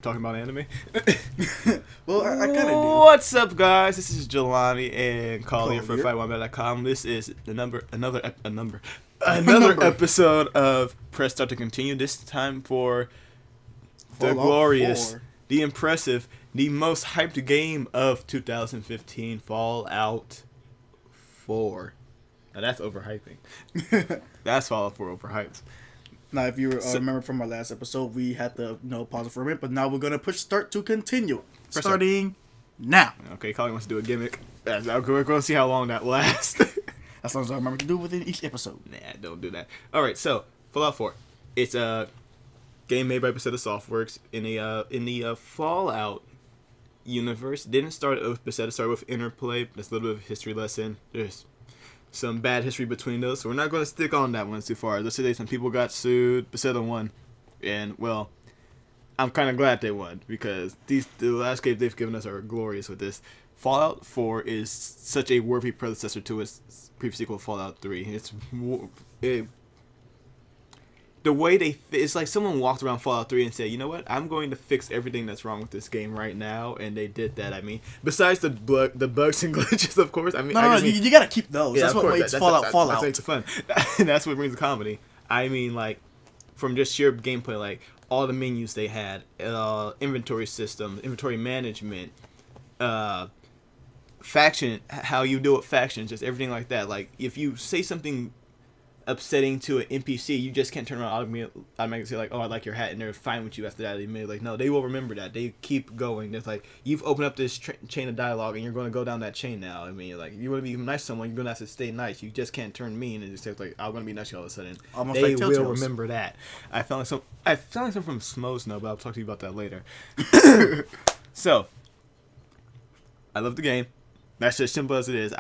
Talking about anime. Well, I kind of do. What's up, guys? This is Jelani and Collier for Collier. fight1bet.com. This is another Number. episode of Press Start to Continue. This time for the Fallout glorious, 4. the impressive, the most hyped game of 2015, Fallout 4. Now that's overhyping. That's Fallout 4 overhyped. Now, if you remember from our last episode, we had to pause it for a minute, but now we're gonna push start to continue. Press Starting now. Okay, Collier wants to do a gimmick. We're going to see how long that lasts. As long as I remember to do within each episode. Nah, don't do that. All right, so Fallout 4. It's a game made by Bethesda Softworks in the Fallout universe. Didn't start with Bethesda. Started with Interplay. That's a little bit of a history lesson. There's some bad history between those, so we're not going to stick on that one too far. Let's say some people got sued. Bethesda won, and well, I'm kind of glad they won because the last game they've given us are glorious with this. Fallout 4 is such a worthy predecessor to its previous sequel, Fallout 3. The way it's like someone walked around Fallout 3 and said, you know what, I'm going to fix everything that's wrong with this game right now, and they did that. I mean, besides the bugs and glitches, of course. I mean, You gotta keep those. Yeah, that's what makes Fallout. That's what makes it fun. That's what brings the comedy. I mean, like, from just sheer gameplay, like, all the menus they had, inventory system, inventory management, faction, how you deal with factions, just everything like that. Like, if you say something upsetting to an NPC, you just can't turn around automatically say, like, oh, I like your hat, and they're fine with you after that. Like, no, they will remember that. They keep going. It's like, you've opened up this chain of dialogue, and you're going to go down that chain now. I mean, like, you want to be nice to someone, you're going to have to stay nice. You just can't turn mean and just say, like, I'm going to be nice to you all of a sudden. Almost They like will Telltales. remember that. I found some from Smo Snow, but I'll talk to you about that later. So, I love the game. That's just simple as it is.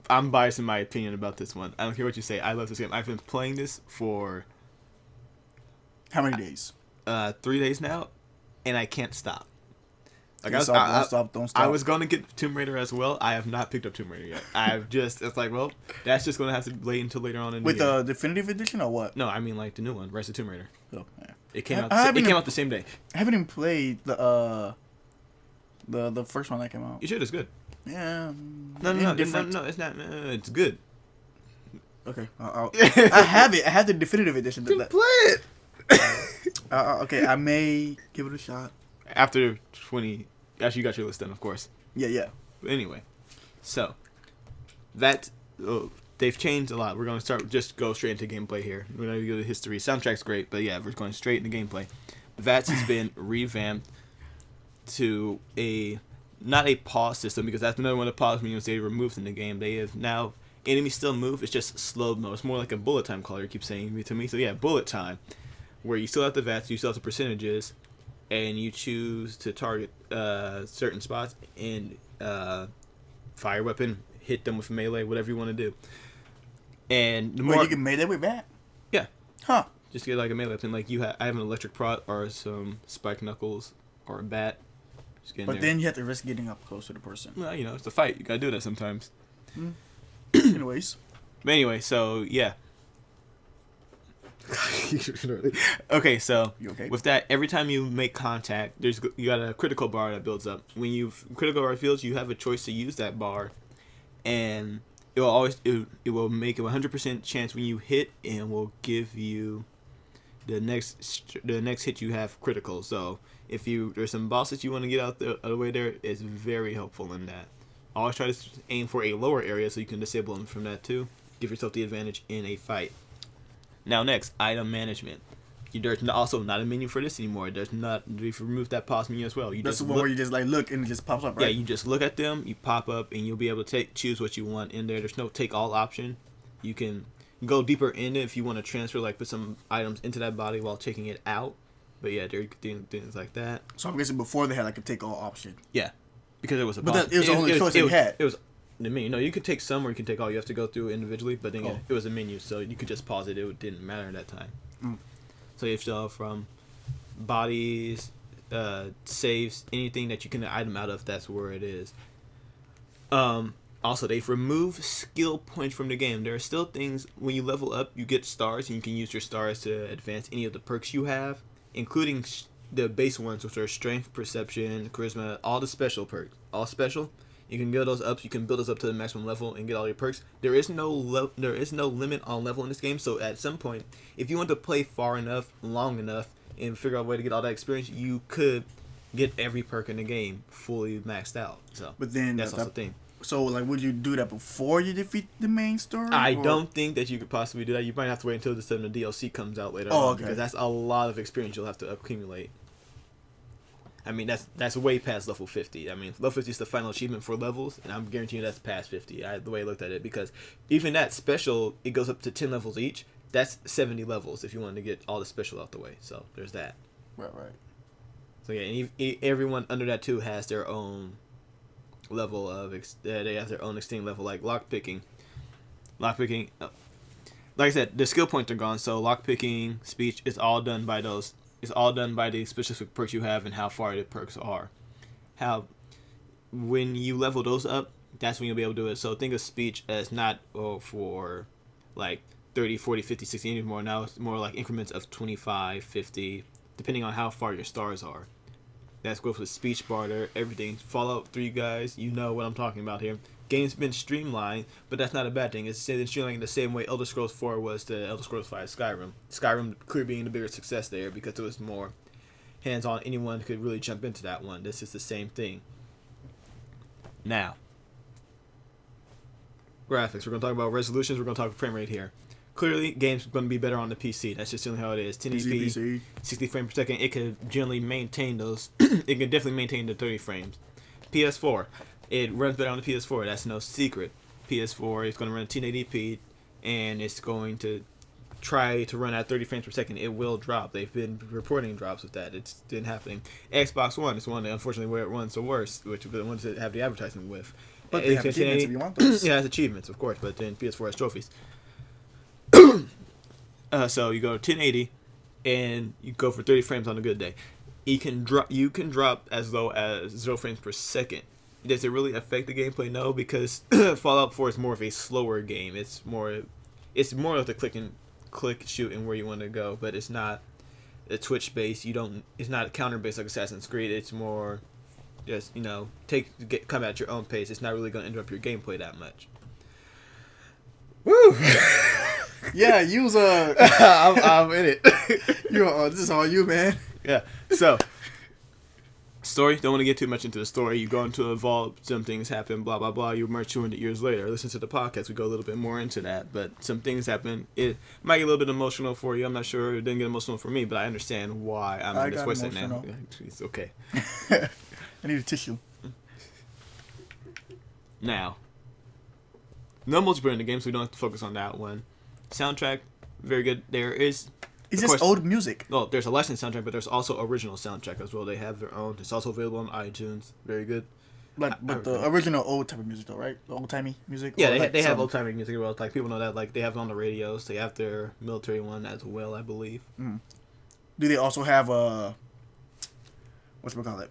I'm biased in my opinion about this one. I don't care what you say. I love this game. I've been playing this for How many days? 3 days now, and I can't stop. Like Don't stop. I was going to get Tomb Raider as well. I have not picked up Tomb Raider yet. It's like, well, that's just going to have to wait until later on in With the game. the definitive edition or what? No, I mean like the new one, Rise of Tomb Raider. Oh, yeah. It came out. I It came out the same day. I haven't even played the first one that came out. You should. It's good. Yeah. No, it's not. It's good. Okay. I have it. I have the definitive edition. Play it. Okay, I may give it a shot. After you got your list done, of course. Yeah. But anyway, so they've changed a lot. We're gonna go straight into gameplay here. We're gonna go to history. Soundtrack's great, but yeah, we're going straight into gameplay. VATS has been revamped to not a pause system, because that's another one of the pause menus they removed in the game. They have now enemies still move. It's just slow mo. It's more like a bullet time caller. Keep saying to me. So yeah, bullet time, where you still have the VATS, you still have the percentages, and you choose to target certain spots and fire weapon, hit them with melee, whatever you want to do. And the more you can melee with that? Yeah. Huh. Just get like a melee weapon. Like I have an electric prod or some spike knuckles or a bat. But then you have to risk getting up close to the person. Well, it's a fight. You gotta do that sometimes. Anyways. But anyway, so yeah. Okay, so You okay? with that, every time you make contact, you got a critical bar that builds up. When critical bar fills, you have a choice to use that bar, and it will make a 100% chance when you hit, and will give you the next hit you have critical. So if there's some bosses you want to get out of the way there, it's very helpful in that. Always try to aim for a lower area so you can disable them from that too. Give yourself the advantage in a fight. Now next, item management. There's also not a menu for this anymore. We've removed that pause menu as well. That's the one where you just like look and it just pops up, right? Yeah, you just look at them, you pop up, and you'll be able to choose what you want in there. There's no take all option. You can go deeper in it if you want to transfer, like put some items into that body while taking it out. But yeah, they're doing things like that. So I'm guessing before they had like a take all option. Yeah, because it was a But it was the only choice they had. It was the menu. No, you could take some or you can take all. You have to go through individually, but then it was a menu, so you could just pause it. It didn't matter at that time. So you have from bodies, saves, anything that you can item out of, that's where it is. Also, they've removed skill points from the game. There are still things, when you level up, you get stars, and you can use your stars to advance any of the perks you have, including the base ones, which are strength, perception, charisma, all the special perks, all special. You can get those up. You can build those up to the maximum level and get all your perks. There is no limit on level in this game. So at some point, if you want to play far enough, long enough, and figure out a way to get all that experience, you could get every perk in the game fully maxed out. So, but then that's also the thing. So, like, would you do that before you defeat the main story? I don't think that you could possibly do that. You might have to wait until the DLC comes out later on, because that's a lot of experience you'll have to accumulate. I mean, that's way past level 50. I mean, level 50 is the final achievement for levels, and I'm guaranteeing that's past 50. The way I looked at it, because even that special, it goes up to 10 levels each. That's 70 levels if you want to get all the special out the way. So there's that. Right. So yeah, and everyone under that too has their own level of they have their own extreme level, like lockpicking. Like I said, the skill points are gone. So lockpicking, speech, it's all done by those. It's all done by the specific perks you have and how far the perks are. When you level those up, that's when you'll be able to do it. So think of speech as not for like 30, 40, 50, 60 anymore. Now it's more like increments of 25, 50, depending on how far your stars are. That's growth with speech barter, everything. Fallout 3 guys, you know what I'm talking about here. Game's been streamlined, but that's not a bad thing. It's streamlined the same way Elder Scrolls 4 was to Elder Scrolls 5 Skyrim. Skyrim clearly being the bigger success there because it was more hands-on. Anyone could really jump into that one. This is the same thing. Now, graphics. We're going to talk about resolutions. We're going to talk frame rate here. Clearly, game's going to be better on the PC. That's just how it is. 1080p, 60 frames per second. It could generally maintain those. It can definitely maintain the 30 frames. PS4. It runs better on the PS4. That's no secret. PS4 is going to run 1080p, and it's going to try to run at 30 frames per second. It will drop. They've been reporting drops with that. It's been happening. Xbox One is one that, unfortunately, where it runs the worst, which are the ones that have the advertising with. But they have achievements if you want those. Yeah, it has achievements, of course, but then PS4 has trophies. So you go 1080, and you go for 30 frames on a good day. You can drop as low as 0 frames per second. Does it really affect the gameplay? No, because Fallout 4 is more of a slower game. It's more of the click shoot and where you want to go, but it's not a Twitch based. It's not a counter based like Assassin's Creed. It's more just come at your own pace. It's not really going to interrupt your gameplay that much. Woo! Yeah, you was I'm in it. This is all you, man. Yeah. So, story. Don't want to get too much into the story. You go into a vault. Some things happen. Blah blah blah. You emerge 200 years later. Listen to the podcast. We go a little bit more into that. But some things happen. It might get a little bit emotional for you. I'm not sure. It didn't get emotional for me, but I understand why I'm in this voice right now. It's okay. I need a tissue. Now, no multiplayer in the game, so we don't have to focus on that one. Soundtrack, very good. It's just old music. No, there's a licensed soundtrack, but there's also original soundtrack as well. They have their own. It's also available on iTunes. Very good. But the original old type of music though, right? The old timey music. Yeah, they have old timey music as well. Like people know that. Like they have it on the radios. They have their military one as well, I believe. Mm. Do they also have whatchamacallit?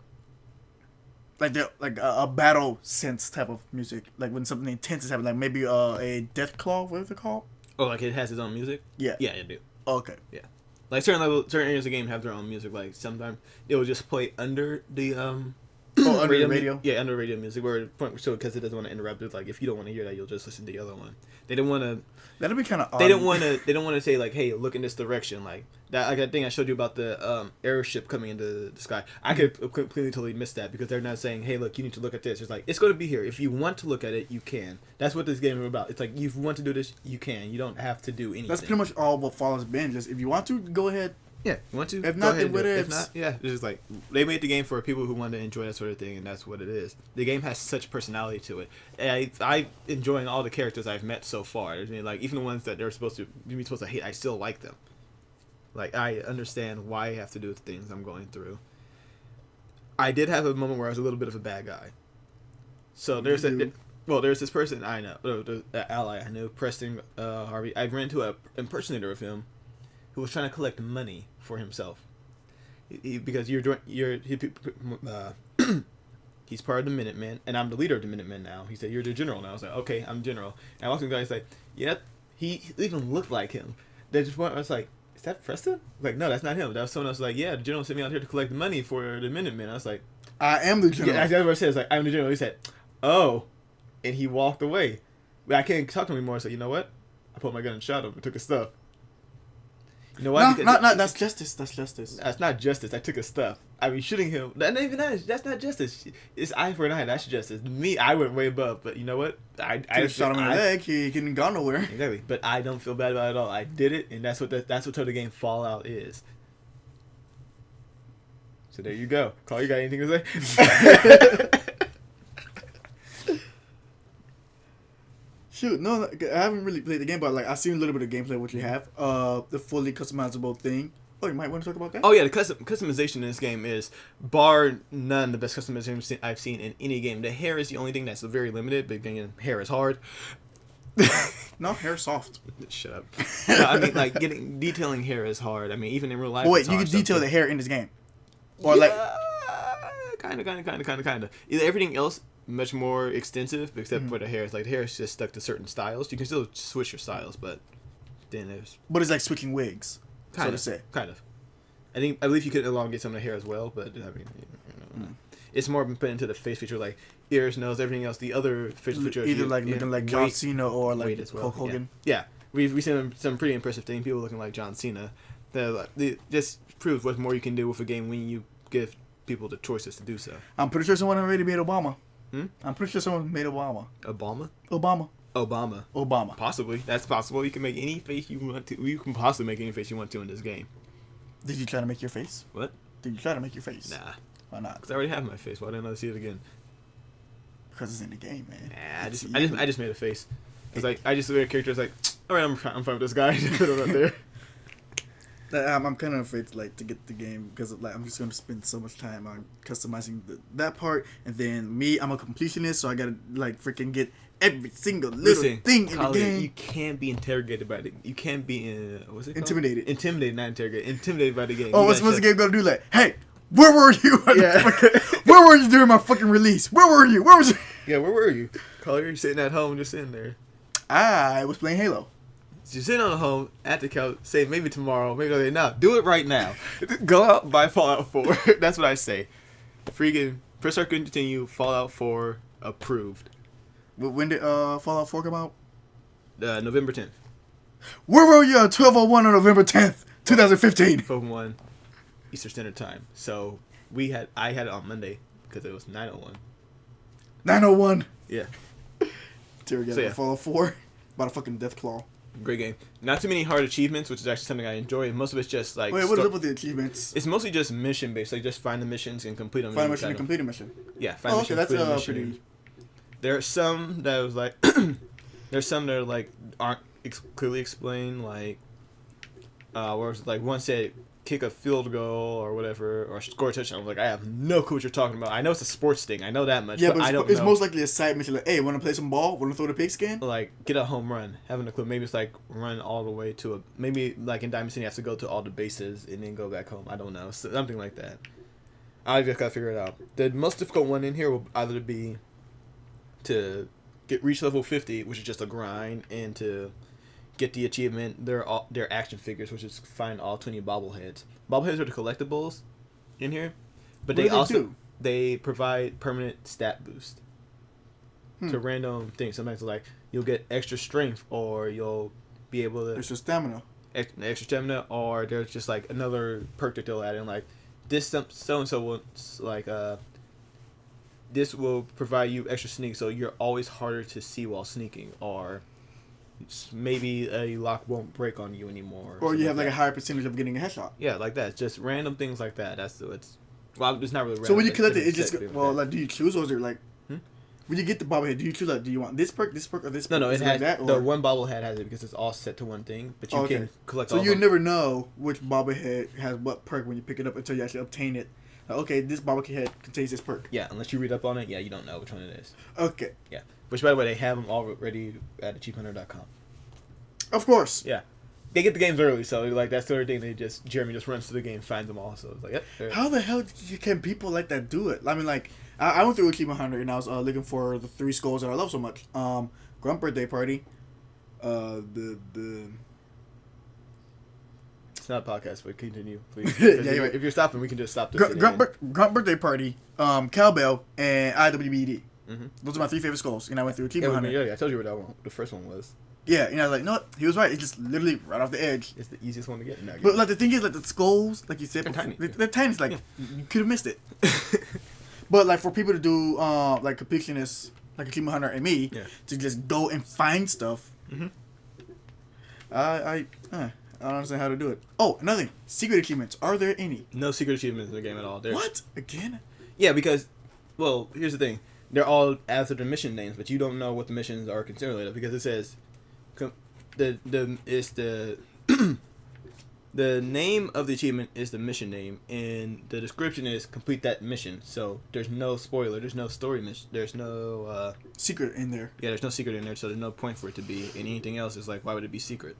Like a battle sense type of music, like when something intense is happening, like maybe a death claw. What is it called? Oh, like it has its own music? Yeah. Yeah, it do. Oh, okay. Yeah. Like certain areas of the game have their own music. Like sometimes it will just play under the under the radio. Yeah, under radio music. So because it doesn't want to interrupt it. Like if you don't want to hear that, you'll just listen to the other one. They don't want to. That'd be kind of odd. They don't want to say like, hey, look in this direction. Like that thing I showed you about the airship coming into the sky. I could completely totally miss that because they're not saying, hey, look, you need to look at this. It's like it's going to be here. If you want to look at it, you can. That's what this game is about. It's like if you want to do this, you can. You don't have to do anything. That's pretty much all what Fallout's been. Just if you want to, go ahead. Yeah, you want to? If not, then what if not, yeah, it's just like they made the game for people who want to enjoy that sort of thing, and that's what it is. The game has such personality to it. And I enjoying all the characters I've met so far. I mean, like even the ones that they're supposed to hate, I still like them. Like I understand why I have to do the things I'm going through. I did have a moment where I was a little bit of a bad guy. So there's this person I know, the ally I know, Preston Harvey. I ran into an impersonator of him who was trying to collect money for himself. Because he's part of the Minutemen, and I'm the leader of the Minutemen now. He said, you're the general now. I was like, okay, I'm general. And I walked in the guy, he's like, yep, he even looked like him. They just went, I was like, is that Preston? Like, no, that's not him. That was someone else. Like, yeah, the general sent me out here to collect money for the Minutemen. I was like, I am the general. yeah, that's what I said. It's like, I'm the general. He said, oh, and he walked away. But I can't talk to him anymore. So you know what? I put my gun and shot him and took his stuff. You know what? No, that's justice. That's justice. That's not justice. I took his stuff. I mean, shooting him. That's not justice. It's eye for an eye. That's justice. Me, I went way above. But you know what? I shot him in the leg. He couldn't go nowhere. Exactly. But I don't feel bad about it at all. I did it, and that's what the game Fallout is. So there you go. Carl, you got anything to say? Shoot, no, I haven't really played the game, but like I've seen a little bit of gameplay. What you have, the fully customizable thing. Oh, you might want to talk about that. Oh yeah, the customization in this game is bar none the best customization I've seen in any game. The hair is the only thing that's very limited, but again, hair is hard. No, hair is soft. Shut up. No, I mean, like detailing hair is hard. I mean, even in real life. Oh, wait, you can detail the hair in this game, or yeah, like kind of. Everything else much more extensive, except for the hair. It's like the hair is just stuck to certain styles. You can still switch your styles, but then there's. But it's like switching wigs. Kind of. I believe you could elongate some of the hair as well, but I mean, it's more put into the face feature, like ears, nose, everything else. The other facial features, either like looking like John Cena or like as well. Hulk Hogan. Yeah. We've seen some pretty impressive things. People looking like John Cena. They just proves what more you can do with a game when you give people the choices to do so. I'm pretty sure someone already made Obama. I'm pretty sure someone made Obama. Obama. Possibly. That's possible. You can make any face you want to. You can possibly make any face you want to in this game. Did you try to make your face? What? Did you try to make your face? Nah. Why not? Because I already have my face. Why didn't I see it again? Because it's in the game, man. Nah, I just made a face. Because like I just made a character. It's like, all right, I'm fine with this guy. Put him up there. I'm kind of afraid to get the game because like I'm just going to spend so much time on customizing that part, and then I'm a completionist, so I gotta like freaking get every single little thing in the game. You can't be interrogated by the. You can't be what's it called? Intimidated. Intimidated, not interrogated. Intimidated by the game. Oh, what's the game gonna do? Like, hey, where were you? Yeah. Where were you during my fucking release? Where were you? Where was you? Yeah, where were you? Collier, you're sitting at home, just sitting there. I was playing Halo. So you're sitting on the home at the couch, say maybe tomorrow, maybe okay, now. Do it right now. Go out and buy Fallout 4. That's what I say. Freaking press start continue. Fallout 4 approved. When did Fallout 4 come out? November 10th. Where were you at 12:01 on November 10th, 2015? 12:01 Eastern Standard Time. So I had it on Monday because it was 9:01. 9:01. Yeah. Here we go. Fallout 4. About a fucking Deathclaw. Great game. Not too many hard achievements, which is actually something I enjoy. Most of it's just like. Wait, what's up with the achievements? It's mostly just mission based. Like just find the missions and complete them. Find a mission and complete a mission. Yeah, find a mission. That's pretty. There are some that was like. There's some that are like aren't clearly explained. Like, where was like one said kick a field goal or whatever or score a touchdown. I was like, I have no clue what you're talking about. I know it's a sports thing. I know that much. Yeah, but I don't it's know. Most likely a side mission. Like, hey, want to play some ball? Want to throw the pigskin? Like, get a home run. Having a clue. Maybe it's like run all the way to maybe like in Diamond City you have to go to all the bases and then go back home. I don't know. Something like that. I just gotta figure it out. The most difficult one in here will either be to reach level 50, which is just a grind, and to get the achievement. They're action figures, which is find all 20 bobbleheads. Bobbleheads are the collectibles in here, but they provide permanent stat boost to random things. Sometimes like you'll get extra strength, or you'll be able to extra stamina, or there's just like another perk that they'll add in, like this so and so will like this will provide you extra sneak, so you're always harder to see while sneaking, or maybe a lock won't break on you anymore. Or you have like a higher percentage of getting a headshot. Yeah, like that. Just random things like that. It's not really random. So when you collect it just like, do you choose, or is it like when you get the bobblehead, do you choose like, do you want this perk, or this perk? No, it has like that, the one bobblehead has it because it's all set to one thing, but you can collect. So you never know which bobblehead has what perk when you pick it up until you actually obtain it. Like, okay, this bobblehead contains this perk. Yeah, unless you read up on it, you don't know which one it is. Okay. Yeah, which by the way, they have them already at achieveHunter.com. Of course. Yeah. They get the games early, so like that's the other thing. Jeremy just runs to the game, finds them all. So it's like, yep. How the hell can people like that do it? I mean, like I went through Achievement Hunter and I was looking for the 3 skulls that I love so much. Grunt Birthday Party, the It's not a podcast, but continue, please. Yeah, you're right. If you're stopping, we can just stop this. Grunt birthday party, cowbell, and IWBD. Mm-hmm. Those are my 3 favorite skulls, and I went through Yeah, Achievement Hunter. I told you what that one, the first one was. Yeah, and I was like, no, he was right. It's just literally right off the edge. It's the easiest one to get in that game. But like the thing is, like the skulls, like you said, They're tiny. They're tiny. It's like you could have missed it. But like for people to do like completionists, like Achievement Hunter and me, to just go and find stuff. Mm-hmm. I don't understand how to do it. Oh, another thing, secret achievements. Are there any? No secret achievements in the game at all. What? Again? Yeah, because, well, here's the thing. They're all after the mission names, but you don't know what the missions are considered later because it says the the name of the achievement is the mission name, and the description is complete that mission. So there's no spoiler, there's no story mission, there's no secret in there. Yeah, there's no secret in there, so there's no point for it to be. And anything else is like, why would it be secret?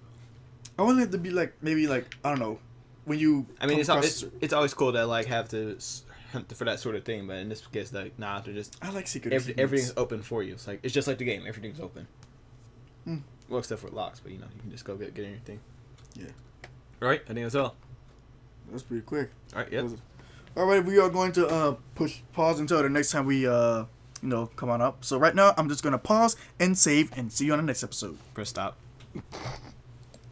I want it to be like maybe like I don't know when you. I mean, it's always cool to like have to hunt for that sort of thing, but in this case, like nah, they're just. I like secret. Everything's open for you. It's like it's just like the game. Everything's open. Hmm. Well, except for locks, but you know you can just go get anything. Yeah. All right, I think that's all. That's pretty quick. All right, yeah. All right, we are going to push pause until the next time we come on up. So right now, I'm just gonna pause and save, and see you on the next episode. Press stop.